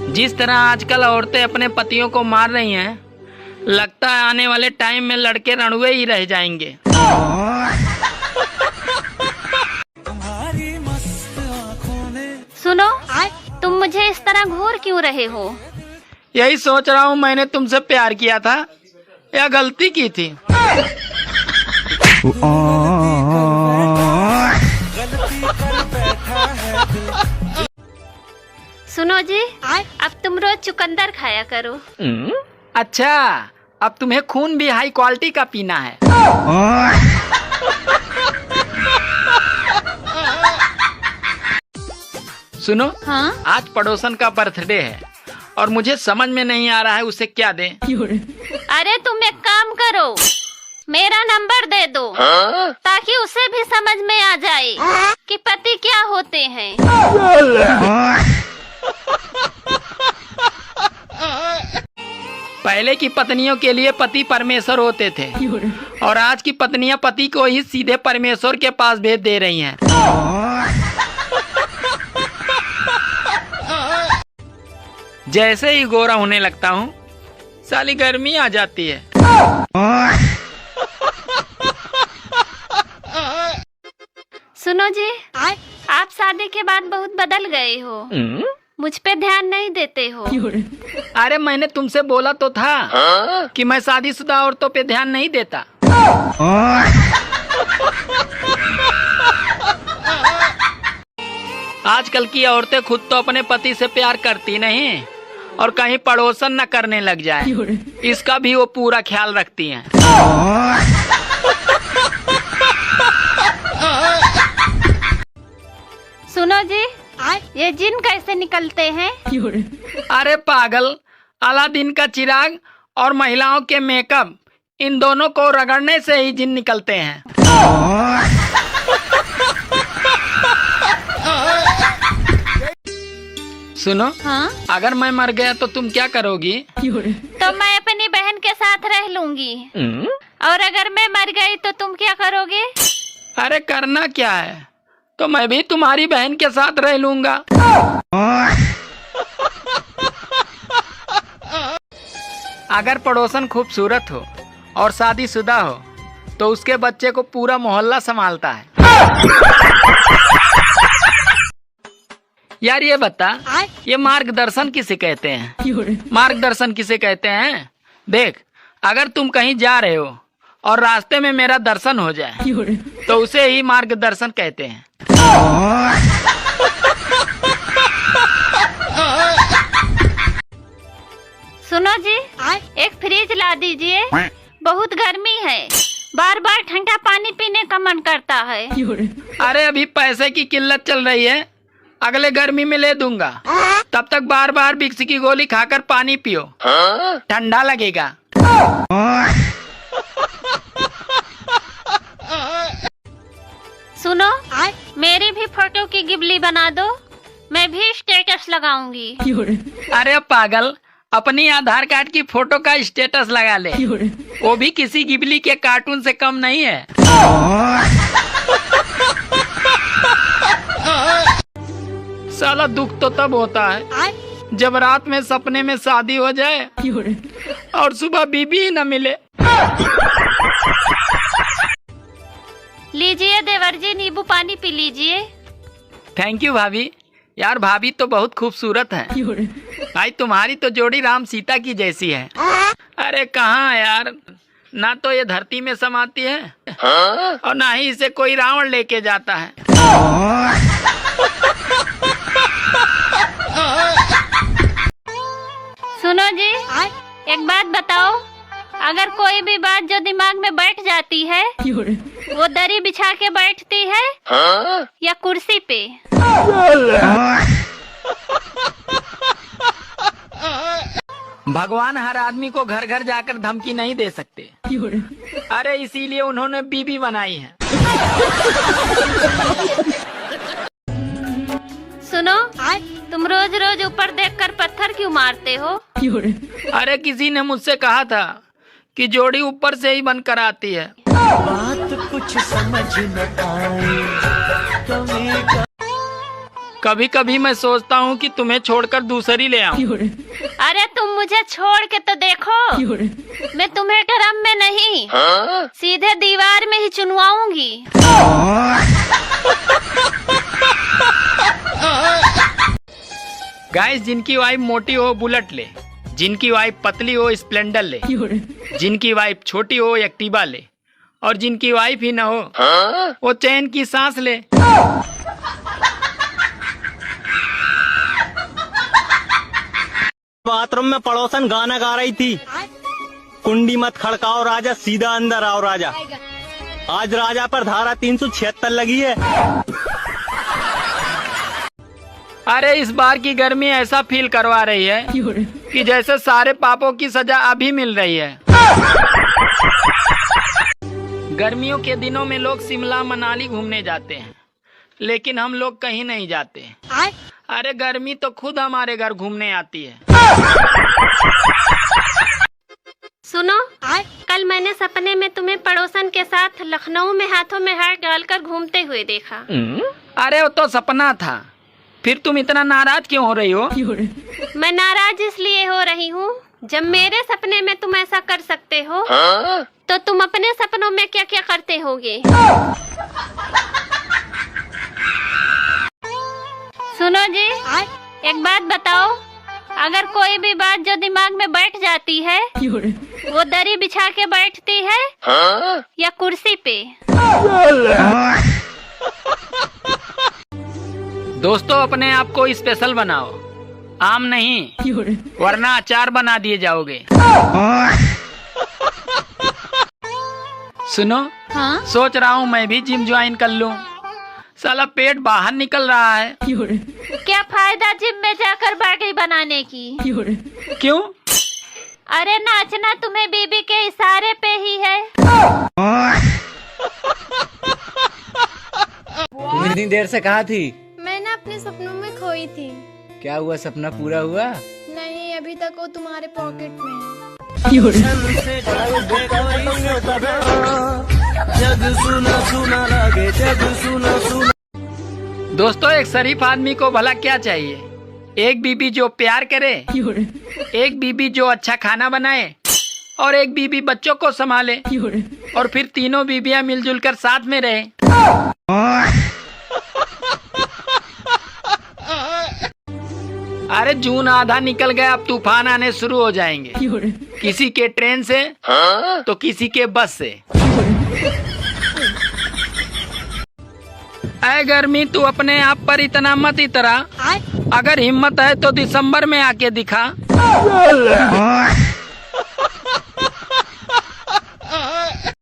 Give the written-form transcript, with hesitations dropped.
जिस तरह आजकल औरतें अपने पतियों को मार रही हैं, लगता है आने वाले टाइम में लड़के रणुए ही रह जाएंगे। सुनो, तुम मुझे इस तरह घूर क्यों रहे हो? यही सोच रहा हूँ, मैंने तुमसे प्यार किया था या गलती की थी। सुनो जी, अब तुम रोज चुकंदर खाया करो। अच्छा, अब तुम्हें खून भी हाई क्वालिटी का पीना है। सुनो, हाँ? आज पड़ोसन का बर्थडे है और मुझे समझ में नहीं आ रहा है उसे क्या दें। अरे तुम एक काम करो, मेरा नंबर दे दो, ताकि उसे भी समझ में आ जाए कि पति क्या होते हैं। पहले की पत्नियों के लिए पति परमेश्वर होते थे और आज की पत्नियां पति को ही सीधे परमेश्वर के पास भेज दे रही हैं। जैसे ही गोरा होने लगता हूँ, साली गर्मी आ जाती है। सुनो जी, आप शादी के बाद बहुत बदल गए हो। मुझ पे ध्यान नहीं देते हो। अरे मैंने तुमसे बोला तो था कि मैं शादीशुदा औरतों पे ध्यान नहीं देता। आजकल की औरतें खुद तो अपने पति से प्यार करती नहीं और कहीं पड़ोसन न करने लग जाए, इसका भी वो पूरा ख्याल रखती हैं। सुनो जी, ये जिन कैसे निकलते हैं? अरे पागल, अलादीन का चिराग और महिलाओं के मेकअप, इन दोनों को रगड़ने से ही जिन निकलते हैं। सुनो, हाँ? अगर मैं मर गया तो तुम क्या करोगी? तो मैं अपनी बहन के साथ रह लूंगी। और अगर मैं मर गई तो तुम क्या करोगे? अरे करना क्या है, तो मैं भी तुम्हारी बहन के साथ रह लूंगा। अगर पड़ोसन खूबसूरत हो और शादीशुदा हो तो उसके बच्चे को पूरा मोहल्ला संभालता है। यार ये बता, ये मार्गदर्शन किसे कहते हैं? मार्गदर्शन किसे कहते हैं? देख, अगर तुम कहीं जा रहे हो और रास्ते में मेरा दर्शन हो जाए तो उसे ही मार्गदर्शन कहते हैं। सुनो जी, एक फ्रिज ला दीजिए, बहुत गर्मी है, बार बार ठंडा पानी पीने का मन करता है। अरे अभी पैसे की किल्लत चल रही है, अगले गर्मी में ले दूंगा, तब तक बार बार विक्स की गोली खाकर पानी पियो, ठंडा लगेगा। सुनो, मेरी भी फोटो की गिबली बना दो, मैं भी स्टेटस लगाऊंगी। अरे पागल, अपनी आधार कार्ड की फोटो का स्टेटस लगा ले, वो भी किसी गिबली के कार्टून से कम नहीं है। साला दुख तो तब होता है जब रात में सपने में शादी हो जाए और सुबह बीबी ही न मिले। लीजिए देवर जी, नींबू पानी पी लीजिए। थैंक यू भाभी। यार भाभी तो बहुत खूबसूरत है भाई, तुम्हारी तो जोड़ी राम सीता की जैसी है। अरे कहाँ यार, ना तो ये धरती में समाती है और ना ही इसे कोई रावण लेके जाता है। सुनो जी, एक बात बताओ, अगर कोई भी बात जो दिमाग में बैठ जाती है वो दरी बिछा के बैठती है या कुर्सी पे? भगवान हर आदमी को घर घर जाकर धमकी नहीं दे सकते। अरे इसीलिए उन्होंने बीबी बनाई है। सुनो, तुम रोज रोज ऊपर देखकर पत्थर क्यों मारते हो? अरे किसी ने मुझसे कहा था कि जोड़ी ऊपर से ही बनकर आती है। बात कुछ समझ न आए, कभी कभी मैं सोचता हूँ कि तुम्हें छोड़कर दूसरी ले आऊं। अरे तुम मुझे छोड़ के तो देखो, मैं तुम्हें ड्रम में नहीं सीधे दीवार में ही चुनवाऊंगी। गाइस, जिनकी वाइफ मोटी हो बुलेट ले, जिनकी वाइफ पतली हो स्प्लेंडर ले, जिनकी वाइफ छोटी हो एक्टिवा ले, और जिनकी वाइफ ही ना हो वो चैन की सांस ले। बाथरूम में पड़ोसन गाना गा रही थी, कुंडी मत खड़काओ राजा सीधा अंदर आओ राजा। आज राजा पर धारा 376 लगी है। अरे इस बार की गर्मी ऐसा फील करवा रही है कि जैसे सारे पापों की सजा अभी मिल रही है। गर्मियों के दिनों में लोग शिमला मनाली घूमने जाते हैं, लेकिन हम लोग कहीं नहीं जाते। अरे गर्मी तो खुद हमारे घर घूमने आती है। सुनो, कल मैंने सपने में तुम्हें पड़ोसन के साथ लखनऊ में हाथों में हाथ डालकर घूमते हुए देखा। अरे वो तो सपना था, फिर तुम इतना नाराज क्यों हो रही हो? मैं नाराज इसलिए हो रही हूँ, जब मेरे सपने में तुम ऐसा कर सकते हो तो तुम अपने सपनों में क्या क्या करते होगे। सुनो जी, एक बात बताओ, अगर कोई भी बात जो दिमाग में बैठ जाती है वो दरी बिछा के बैठती है या कुर्सी पे? दोस्तों, अपने आप को स्पेशल बनाओ, आम नहीं, वरना अचार बना दिए जाओगे। सुनो, हाँ? सोच रहा हूँ मैं भी जिम ज्वाइन कर लूँ। साला पेट बाहर निकल रहा है। क्या फायदा जिम में जाकर बॉडी बनाने की? क्यों? अरे नाचना तुम्हें बीबी के इशारे पे ही है। तुम इतनी देर से कहाँ थी? मैं ना अपने सपनों में खोई थी। क्या हुआ, सपना पूरा हुआ? नहीं, अभी तक वो तुम्हारे पॉकेट में है। दोस्तों, एक शरीफ आदमी को भला क्या चाहिए? एक बीबी जो प्यार करे, एक बीबी जो अच्छा खाना बनाए, और एक बीबी बच्चों को संभाले, और फिर तीनों बीबियां मिलजुल कर साथ में रहे। अरे जून आधा निकल गया, अब तूफान आने शुरू हो जाएंगे, किसी के ट्रेन से तो किसी के बस से। ऐ गर्मी, तू अपने आप पर इतना मत इतरा। अगर हिम्मत है तो दिसंबर में आके दिखा।